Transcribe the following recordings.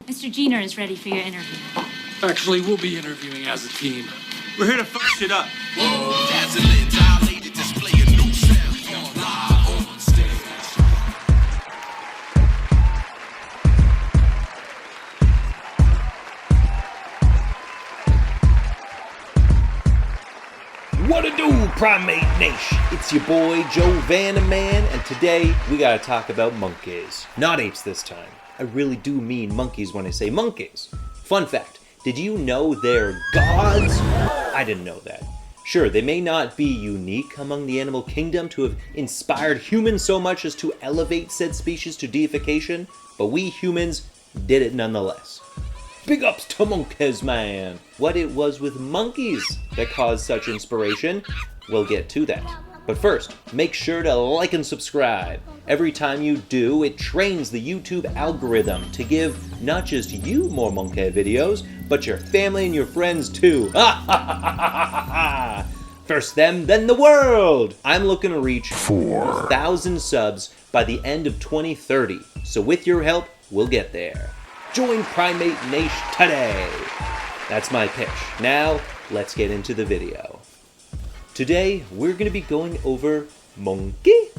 Mr. Jenner is ready for your interview. Actually, we'll be interviewing as a team. We're here to fuck shit up. Whoa, dazzling, dilated, display a new sound. Live on stage. What a do, Primate Nation? It's your boy, Joevandotcom, and today we gotta talk about monkeys. Not apes this time. I really do mean monkeys when I say monkeys. Fun fact, did you know they're gods? I didn't know that. Sure, they may not be unique among the animal kingdom to have inspired humans so much as to elevate said species to deification, but we humans did it nonetheless. Big ups to monkeys, man! What it was with monkeys that caused such inspiration, we'll get to that. But first, make sure to like and subscribe. Every time you do, it trains the YouTube algorithm to give not just you more Monke videos, but your family and your friends too. First them, then the world! I'm looking to reach 4,000 subs by the end of 2030, so with your help, we'll get there. Join Primate Nation today! That's my pitch. Now, let's get into the video. Today, we're going to be going over monkey,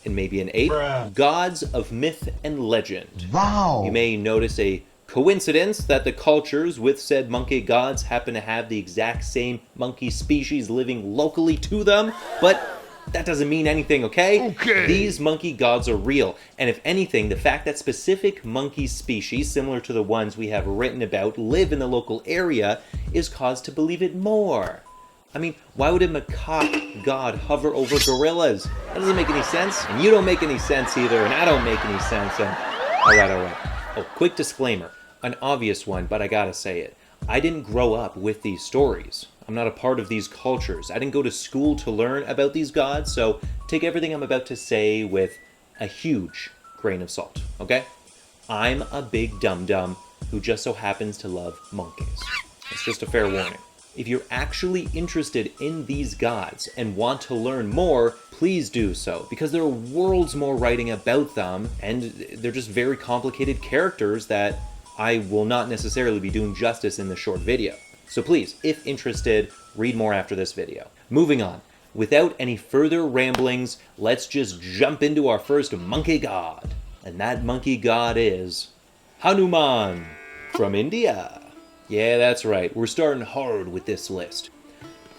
and maybe an ape, gods of myth and legend. Wow! You may notice a coincidence that the cultures with said monkey gods happen to have the exact same monkey species living locally to them, but that doesn't mean anything, okay? These monkey gods are real, and if anything, the fact that specific monkey species, similar to the ones we have written about, live in the local area is cause to believe it more. I mean, why would a macaque god hover over gorillas? That doesn't make any sense, and you don't make any sense either, and I don't make any sense, and... Alright. Oh, quick disclaimer. An obvious one, but I gotta say it. I didn't grow up with these stories. I'm not a part of these cultures. I didn't go to school to learn about these gods, so take everything I'm about to say with a huge grain of salt, okay? I'm a big dum-dum who just so happens to love monkeys. It's just a fair warning. If you're actually interested in these gods and want to learn more, please do so, because there are worlds more writing about them, and they're just very complicated characters that I will not necessarily be doing justice in this short video. So please, if interested, read more after this video. Moving on. Without any further ramblings, let's just jump into our first monkey god. And that monkey god is Hanuman from India. Yeah, that's right. We're starting hard with this list.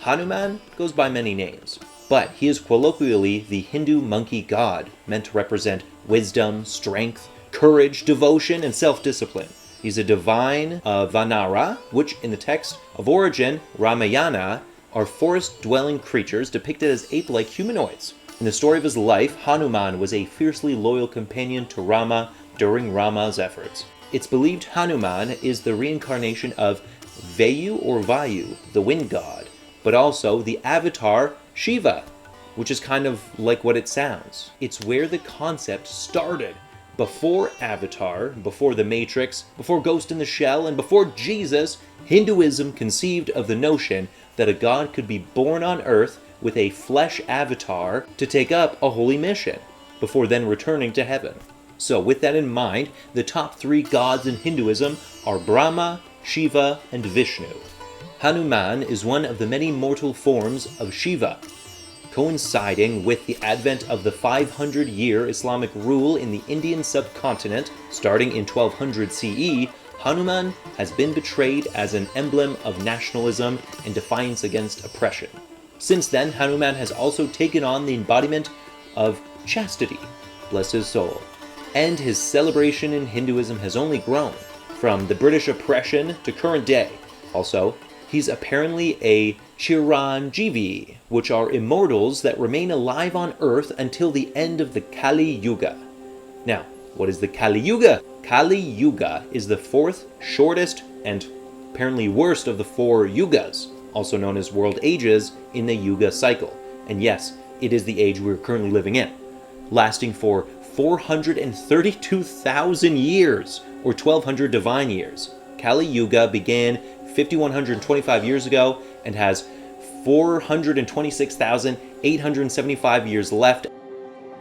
Hanuman goes by many names, but he is colloquially the Hindu monkey god, meant to represent wisdom, strength, courage, devotion, and self-discipline. He's a divine Vanara, which in the text of origin, Ramayana, are forest-dwelling creatures depicted as ape-like humanoids. In the story of his life, Hanuman was a fiercely loyal companion to Rama during Rama's efforts. It's believed Hanuman is the reincarnation of Vayu or Vayu, the wind god, but also the avatar Shiva, which is kind of like what it sounds. It's where the concept started. Before Avatar, before The Matrix, before Ghost in the Shell, and before Jesus, Hinduism conceived of the notion that a god could be born on Earth with a flesh avatar to take up a holy mission, before then returning to heaven. So with that in mind, the top 3 gods in Hinduism are Brahma, Shiva, and Vishnu. Hanuman is one of the many mortal forms of Shiva. Coinciding with the advent of the 500-year Islamic rule in the Indian subcontinent, starting in 1200 CE, Hanuman has been portrayed as an emblem of nationalism and defiance against oppression. Since then, Hanuman has also taken on the embodiment of chastity, bless his soul, and his celebration in Hinduism has only grown, from the British oppression to current day. Also, he's apparently a Chiranjeevi, which are immortals that remain alive on Earth until the end of the Kali Yuga. Now, what is the Kali Yuga? Kali Yuga is the 4th shortest and apparently worst of the 4 yugas, also known as world ages in the Yuga cycle. And yes, it is the age we're currently living in, lasting for 432,000 years, or 1,200 divine years. Kali Yuga began 5,125 years ago and has 426,875 years left.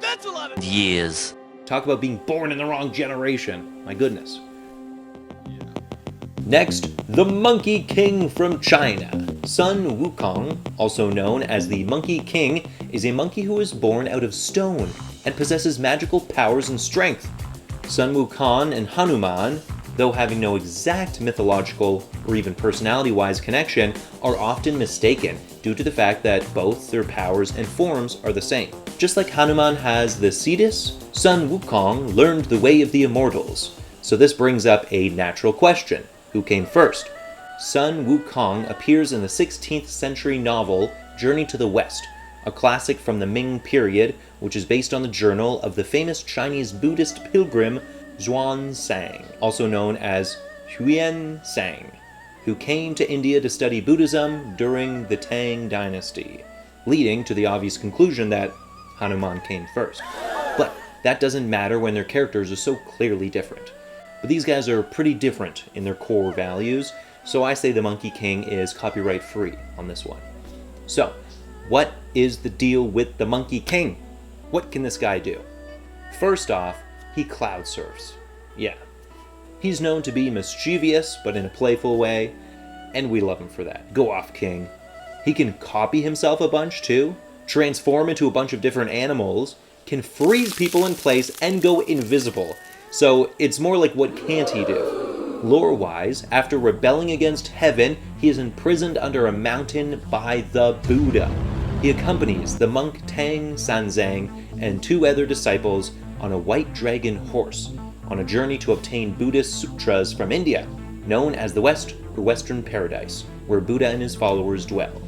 That's 11 years. Talk about being born in the wrong generation. My goodness. Next, the Monkey King from China. Sun Wukong, also known as the Monkey King, is a monkey who is born out of stone and possesses magical powers and strength. Sun Wukong and Hanuman, though having no exact mythological or even personality-wise connection, are often mistaken due to the fact that both their powers and forms are the same. Just like Hanuman has the Cetus, Sun Wukong learned the way of the immortals. So this brings up a natural question. Who came first? Sun Wukong appears in the 16th century novel Journey to the West, a classic from the Ming period, which is based on the journal of the famous Chinese Buddhist pilgrim Xuanzang, also known as Xuanzang, who came to India to study Buddhism during the Tang dynasty, leading to the obvious conclusion that Hanuman came first. But that doesn't matter when their characters are so clearly different. But these guys are pretty different in their core values, so I say the Monkey King is copyright free on this one. So, what is the deal with the Monkey King? What can this guy do? First off, he cloud surfs. Yeah. He's known to be mischievous, but in a playful way, and we love him for that. Go off, King. He can copy himself a bunch, too, transform into a bunch of different animals, can freeze people in place, and go invisible. So it's more like, what can't he do? Lore-wise, after rebelling against heaven, he is imprisoned under a mountain by the Buddha. He accompanies the monk Tang Sanzang and 2 other disciples on a white dragon horse, on a journey to obtain Buddhist sutras from India, known as the West or Western Paradise, where Buddha and his followers dwell.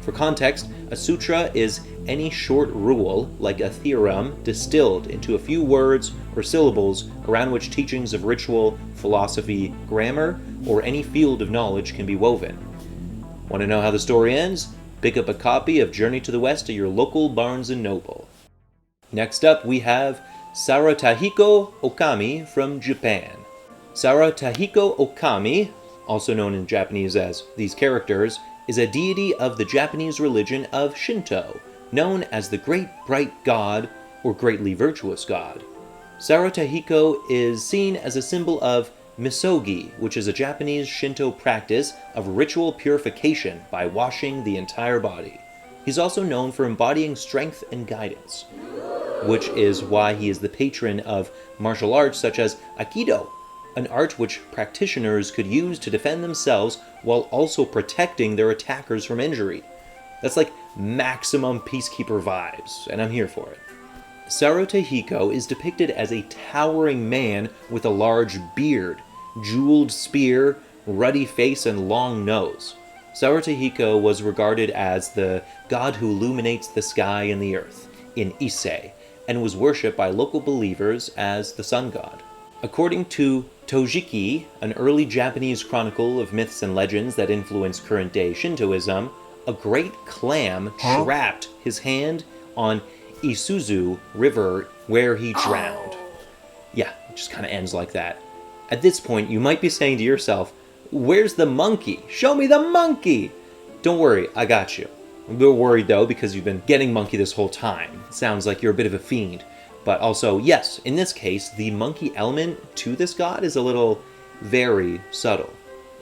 For context, a sutra is any short rule, like a theorem, distilled into a few words or syllables around which teachings of ritual, philosophy, grammar, or any field of knowledge can be woven. Want to know how the story ends? Pick up a copy of Journey to the West at your local Barnes & Noble. Next up, we have Sarutahiko Ōkami from Japan. Sarutahiko Ōkami, also known in Japanese as these characters, is a deity of the Japanese religion of Shinto, known as the Great Bright God or Greatly Virtuous God. Sarutahiko is seen as a symbol of misogi, which is a Japanese Shinto practice of ritual purification by washing the entire body. He's also known for embodying strength and guidance, which is why he is the patron of martial arts such as Aikido, an art which practitioners could use to defend themselves while also protecting their attackers from injury. That's like maximum peacekeeper vibes, and I'm here for it. Sarutahiko is depicted as a towering man with a large beard, jeweled spear, ruddy face, and long nose. Sarutahiko was regarded as the god who illuminates the sky and the earth in Ise, and was worshipped by local believers as the sun god. According to Tojiki, an early Japanese chronicle of myths and legends that influenced current-day Shintoism, a great clam trapped his hand on Isuzu River where he drowned. Yeah, it just kind of ends like that. At this point, you might be saying to yourself, where's the monkey? Show me the monkey! Don't worry, I got you. I'm a little worried though because you've been getting monkey this whole time. It sounds like you're a bit of a fiend. But also, yes, in this case, the monkey element to this god is a little very subtle.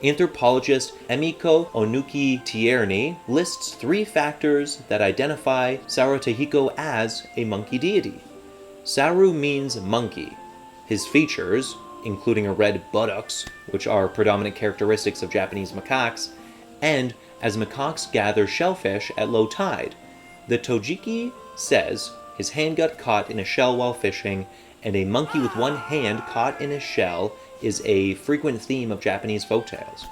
Anthropologist Emiko Onuki Tierney lists 3 factors that identify Sarutahiko as a monkey deity. Saru means monkey. His features, including a red buttocks, which are predominant characteristics of Japanese macaques, and as macaques gather shellfish at low tide. The Tojiki says his hand got caught in a shell while fishing, and a monkey with one hand caught in a shell is a frequent theme of Japanese folktales.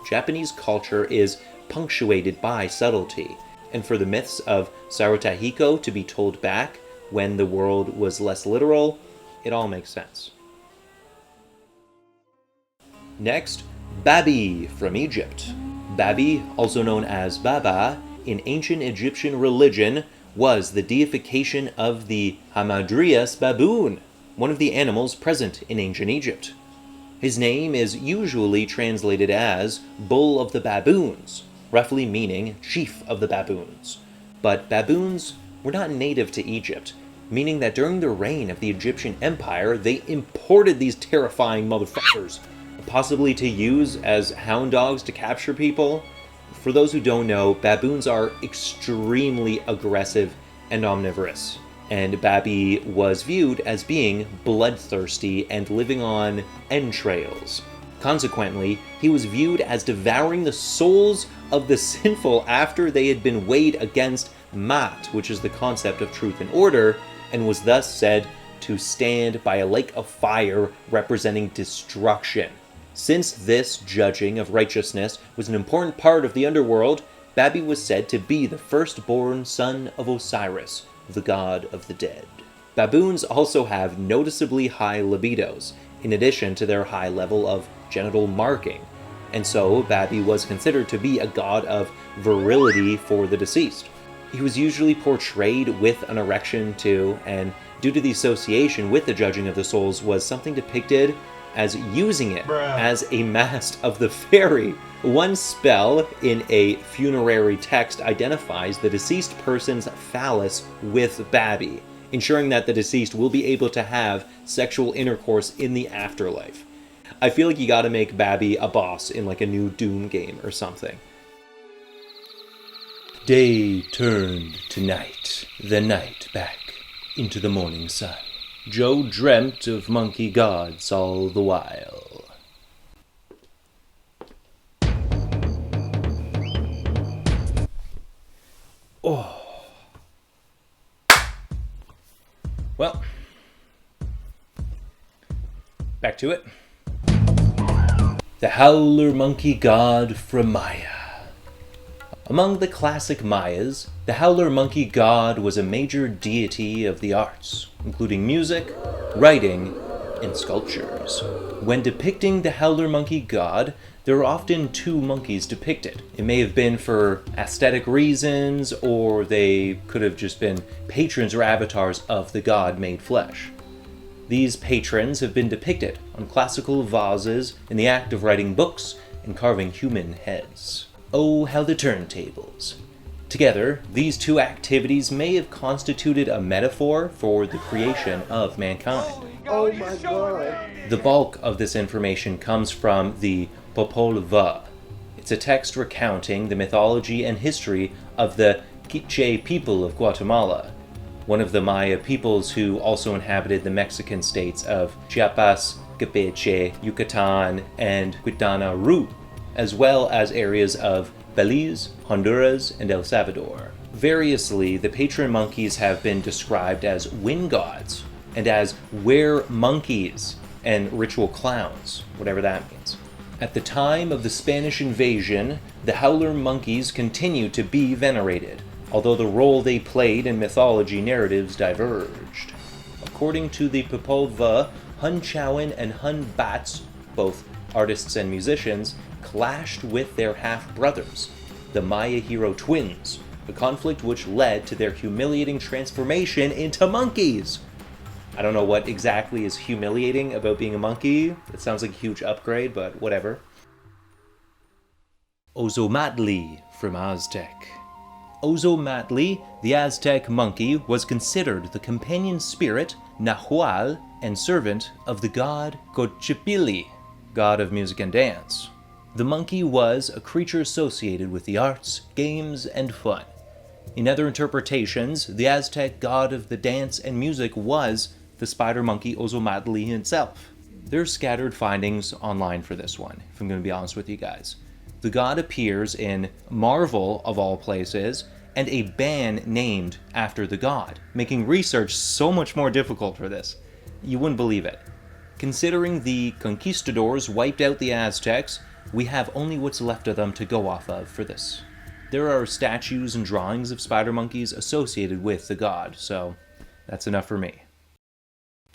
Japanese culture is punctuated by subtlety, and for the myths of Sarutahiko to be told back when the world was less literal, it all makes sense. Next, Babi from Egypt. Babi, also known as Baba, in ancient Egyptian religion, was the deification of the Hamadryas baboon, one of the animals present in ancient Egypt. His name is usually translated as Bull of the Baboons, roughly meaning Chief of the Baboons. But baboons were not native to Egypt, meaning that during the reign of the Egyptian Empire, they imported these terrifying motherfuckers possibly to use as hound dogs to capture people. For those who don't know, baboons are extremely aggressive and omnivorous, and Babi was viewed as being bloodthirsty and living on entrails. Consequently, he was viewed as devouring the souls of the sinful after they had been weighed against Mat, which is the concept of truth and order, and was thus said to stand by a lake of fire representing destruction. Since this judging of righteousness was an important part of the underworld, Babi was said to be the firstborn son of Osiris, the god of the dead. Baboons also have noticeably high libidos, in addition to their high level of genital marking, and so Babi was considered to be a god of virility for the deceased. He was usually portrayed with an erection too, and due to the association with the judging of the souls was something depicted as using it as a mast of the ferry. One spell in a funerary text identifies the deceased person's phallus with Babi, ensuring that the deceased will be able to have sexual intercourse in the afterlife. I feel like you gotta make Babi a boss in like a new Doom game or something. Day turned to night, the night back into the morning sun. Joe dreamt of monkey gods all the while. Oh. Well, back to it. The Howler Monkey God from Maya. Among the classic Mayas, the Howler Monkey God was a major deity of the arts, including music, writing, and sculptures. When depicting the Howler Monkey God, there are often two monkeys depicted. It may have been for aesthetic reasons, or they could have just been patrons or avatars of the god made flesh. These patrons have been depicted on classical vases in the act of writing books and carving human heads. Oh, how the turntables. Together, these two activities may have constituted a metaphor for the creation of mankind. Oh my god. The bulk of this information comes from the Popol Vuh. It's a text recounting the mythology and history of the Quiche people of Guatemala, one of the Maya peoples who also inhabited the Mexican states of Chiapas, Campeche, Yucatan, and Quintana Roo, as well as areas of Belize, Honduras, and El Salvador. Variously, the patron monkeys have been described as wind gods and as were-monkeys and ritual clowns, whatever that means. At the time of the Spanish invasion, the Howler monkeys continue to be venerated, although the role they played in mythology narratives diverged. According to the Popol Vuh, Hun Chowan and Hun Bats, both artists and musicians, clashed with their half-brothers, the Maya hero twins, a conflict which led to their humiliating transformation into monkeys. I don't know what exactly is humiliating about being a monkey. It sounds like a huge upgrade, but whatever. Ozomatli from Aztec. Ozomatli, the Aztec monkey, was considered the companion spirit, Nahual, and servant of the god Xochipilli, god of music and dance. The monkey was a creature associated with the arts, games, and fun. In other interpretations, the Aztec god of the dance and music was the spider monkey Ozomatli himself. There are scattered findings online for this one, if I'm going to be honest with you guys. The god appears in Marvel, of all places, and a band named after the god, making research so much more difficult for this. You wouldn't believe it. Considering the conquistadors wiped out the Aztecs, we have only what's left of them to go off of for this. There are statues and drawings of spider monkeys associated with the god, so that's enough for me.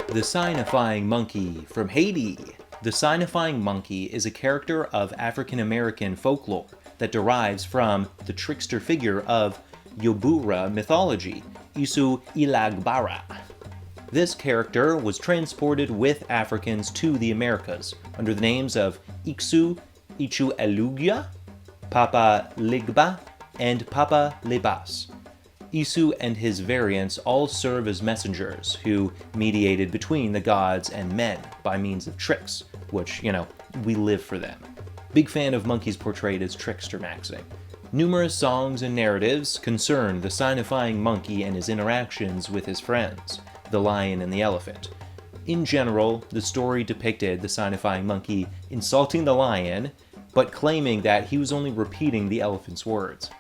The Signifying Monkey from Haiti. The Signifying Monkey is a character of African American folklore that derives from the trickster figure of Yobura mythology, Isu Ilagbara. This character was transported with Africans to the Americas under the names of Iksu, Ichu Elugia, Papa Ligba, and Papa Lebas. Isu and his variants all serve as messengers who mediated between the gods and men by means of tricks, which, we live for them. Big fan of monkeys portrayed as trickster maxing. Numerous songs and narratives concern the signifying monkey and his interactions with his friends, the lion and the elephant. In general, the story depicted the signifying monkey insulting the lion, but claiming that he was only repeating the elephant's words.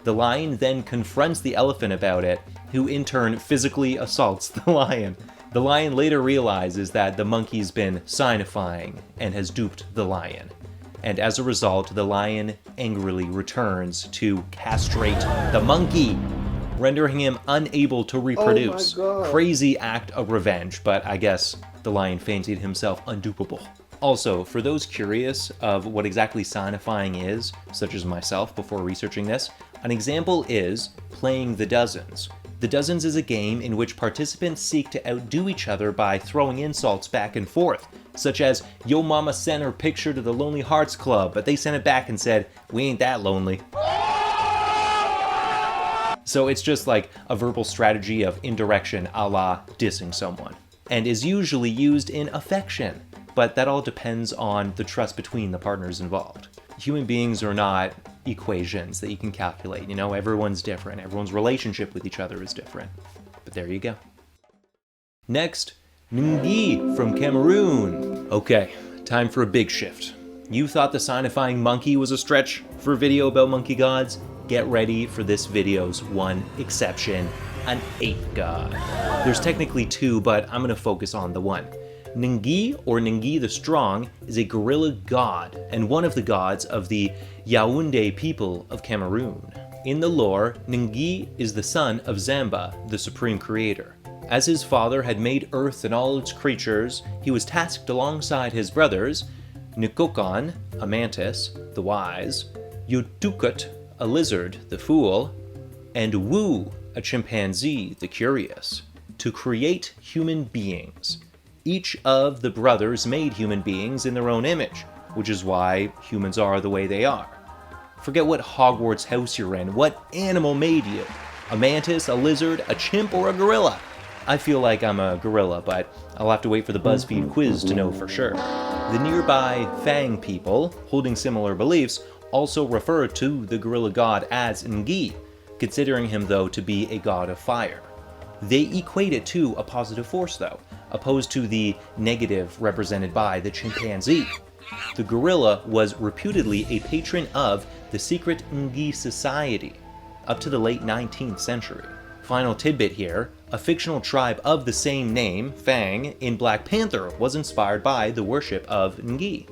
The lion then confronts the elephant about it, who in turn physically assaults the lion. The lion later realizes that the monkey's been signifying and has duped the lion. And as a result, the lion angrily returns to castrate the monkey, rendering him unable to reproduce. Oh my God. Crazy act of revenge, but I guess the lion fancied himself undupable. Also, for those curious of what exactly signifying is, such as myself before researching this, an example is playing the dozens. The Dozens is a game in which participants seek to outdo each other by throwing insults back and forth, such as, "Yo mama sent her picture to the Lonely Hearts Club, but they sent it back and said, we ain't that lonely." So it's just like a verbal strategy of indirection a la dissing someone, and is usually used in affection, but that all depends on the trust between the partners involved. Human beings are not equations that you can calculate, everyone's different, everyone's relationship with each other is different. But there you go. Next, Ngi from Cameroon. Okay, time for a big shift. You thought the signifying monkey was a stretch for a video about monkey gods? Get ready for this video's one exception, an eighth god. There's technically two, but I'm gonna focus on the one. Ngi, or Ngi the Strong, is a gorilla god and one of the gods of the Yaoundé people of Cameroon. In the lore, Ngi is the son of Zamba, the supreme creator. As his father had made Earth and all its creatures, he was tasked alongside his brothers, Nkokon, a mantis, the wise, Yotukut, a lizard, the fool, and Wu, a chimpanzee, the curious, to create human beings. Each of the brothers made human beings in their own image, which is why humans are the way they are. Forget what Hogwarts house you're in, what animal made you? A mantis, a lizard, a chimp, or a gorilla? I feel like I'm a gorilla, but I'll have to wait for the BuzzFeed quiz to know for sure. The nearby Fang people, holding similar beliefs, also refer to the gorilla god as Ngi, considering him though to be a god of fire. They equate it to a positive force though, opposed to the negative represented by the chimpanzee. The gorilla was reputedly a patron of the secret Ngi Society up to the late 19th century. Final tidbit here, a fictional tribe of the same name, Fang, in Black Panther was inspired by the worship of Ngi.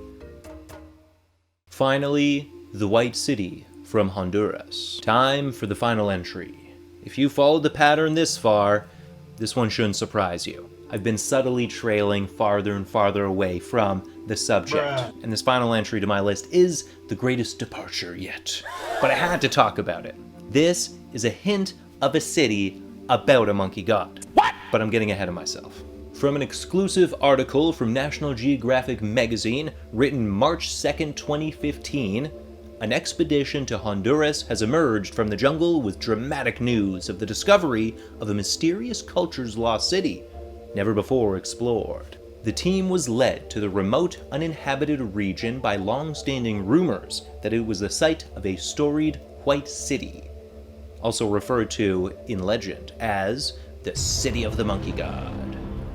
Finally, the White City from Honduras. Time for the final entry. If you followed the pattern this far, this one shouldn't surprise you. I've been subtly trailing farther and farther away from the subject, and this final entry to my list is the greatest departure yet. But I had to talk about it. This is a hint of a city about a monkey god. What? But I'm getting ahead of myself. From an exclusive article from National Geographic magazine, written March 2nd, 2015, an expedition to Honduras has emerged from the jungle with dramatic news of the discovery of a mysterious culture's lost city, never before explored. The team was led to the remote, uninhabited region by long-standing rumors that it was the site of a storied white city, also referred to in legend as the City of the Monkey God.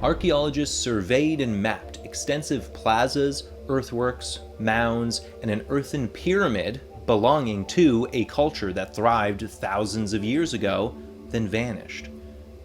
Archaeologists surveyed and mapped extensive plazas, earthworks, mounds, and an earthen pyramid belonging to a culture that thrived thousands of years ago, then vanished.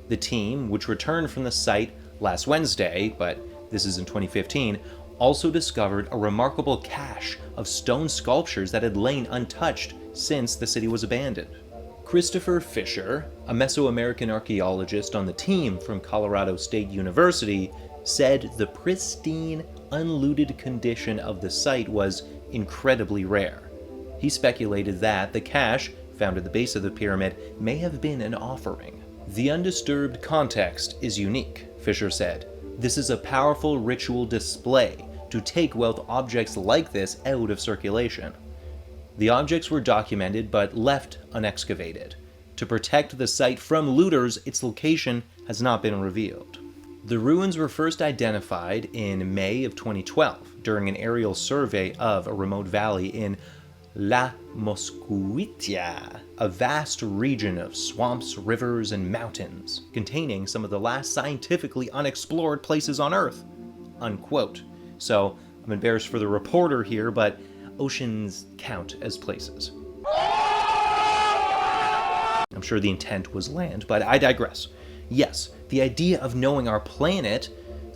The team, which returned from the site last Wednesday, but this is in 2015, also discovered a remarkable cache of stone sculptures that had lain untouched since the city was abandoned. Christopher Fisher, a Mesoamerican archaeologist on the team from Colorado State University, said the pristine, unlooted condition of the site was incredibly rare. He speculated that the cache, found at the base of the pyramid, may have been an offering. The undisturbed context is unique, Fisher said. This is a powerful ritual display to take wealth objects like this out of circulation. The objects were documented but left unexcavated. To protect the site from looters, its location has not been revealed. The ruins were first identified in May of 2012 during an aerial survey of a remote valley in La Mosquitia, a vast region of swamps, rivers, and mountains, containing some of the last scientifically unexplored places on Earth. Unquote. So, I'm embarrassed for the reporter here, but oceans count as places. I'm sure the intent was land, but I digress. Yes, the idea of knowing our planet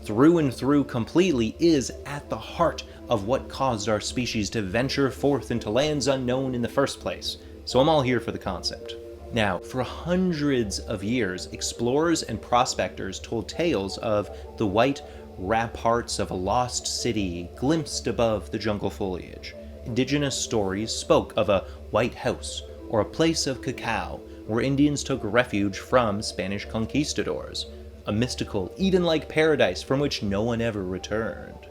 through and through completely is at the heart of what caused our species to venture forth into lands unknown in the first place. So I'm all here for the concept. Now, for hundreds of years, explorers and prospectors told tales of the white ramparts of a lost city glimpsed above the jungle foliage. Indigenous stories spoke of a white house or a place of cacao where Indians took refuge from Spanish conquistadors, a mystical Eden-like paradise from which no one ever returned.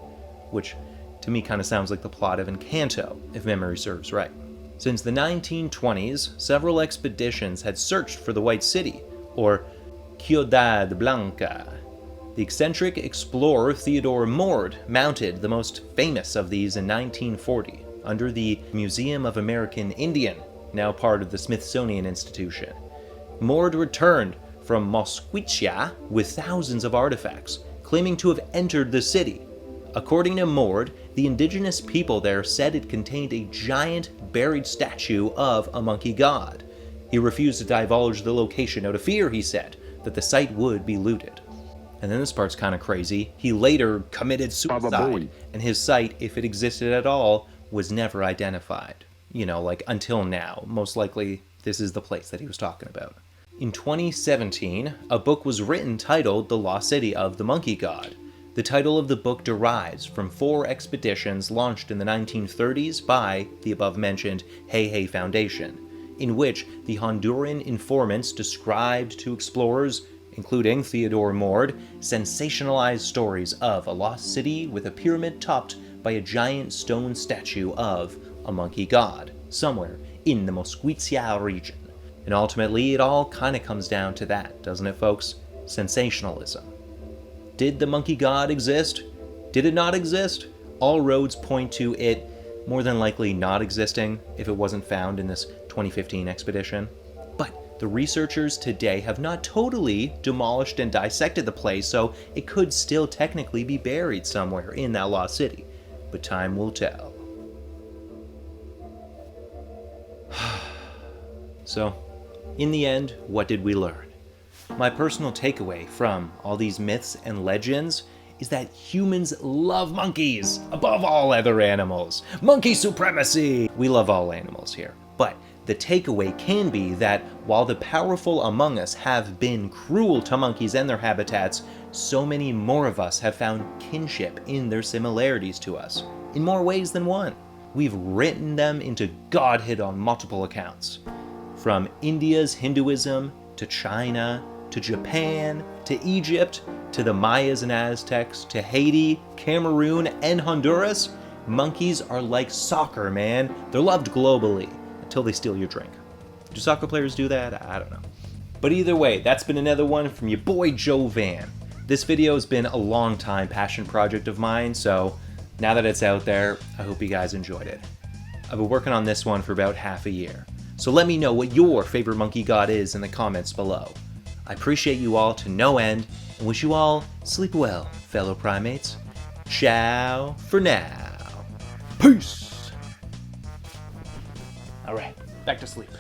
Which, to me, kind of sounds like the plot of Encanto, if memory serves right. Since the 1920s, several expeditions had searched for the White City, or Ciudad Blanca. The eccentric explorer Theodore Mord mounted the most famous of these in 1940, under the Museum of American Indian, now part of the Smithsonian Institution. Mord returned from Mosquitia with thousands of artifacts, claiming to have entered the city. According to Mord, the indigenous people there said it contained a giant buried statue of a monkey god. He refused to divulge the location out of fear, he said, that the site would be looted. And then this part's kind of crazy. He later committed suicide, and his site, if it existed at all, was never identified. You know, like until now. Most likely, this is the place that he was talking about. In 2017, a book was written titled The Lost City of the Monkey God. The title of the book derives from 4 expeditions launched in the 1930s by the above-mentioned Hey Hey Foundation, in which the Honduran informants described to explorers, including Theodore Mord, sensationalized stories of a lost city with a pyramid topped by a giant stone statue of a monkey god, somewhere in the Mosquitia region. And ultimately, it all kind of comes down to that, doesn't it, folks? Sensationalism. Did the monkey god exist? Did it not exist? All roads point to it more than likely not existing if it wasn't found in this 2015 expedition. But the researchers today have not totally demolished and dissected the place, so it could still technically be buried somewhere in that lost city. But time will tell. So, in the end, what did we learn? My personal takeaway from all these myths and legends is that humans love monkeys above all other animals. Monkey supremacy! We love all animals here. But the takeaway can be that while the powerful among us have been cruel to monkeys and their habitats, so many more of us have found kinship in their similarities to us, in more ways than one. We've written them into godhood on multiple accounts. From India's Hinduism, to China, to Japan, to Egypt, to the Mayas and Aztecs, to Haiti, Cameroon, and Honduras, monkeys are like soccer, man. They're loved globally, until they steal your drink. Do soccer players do that? I don't know. But either way, that's been another one from your boy Joe Van. This video has been a long time passion project of mine, so now that it's out there, I hope you guys enjoyed it. I've been working on this one for about half a year, so let me know what your favorite monkey god is in the comments below. I appreciate you all to no end, and wish you all sleep well, fellow primates. Ciao for now. Peace! Alright, back to sleep.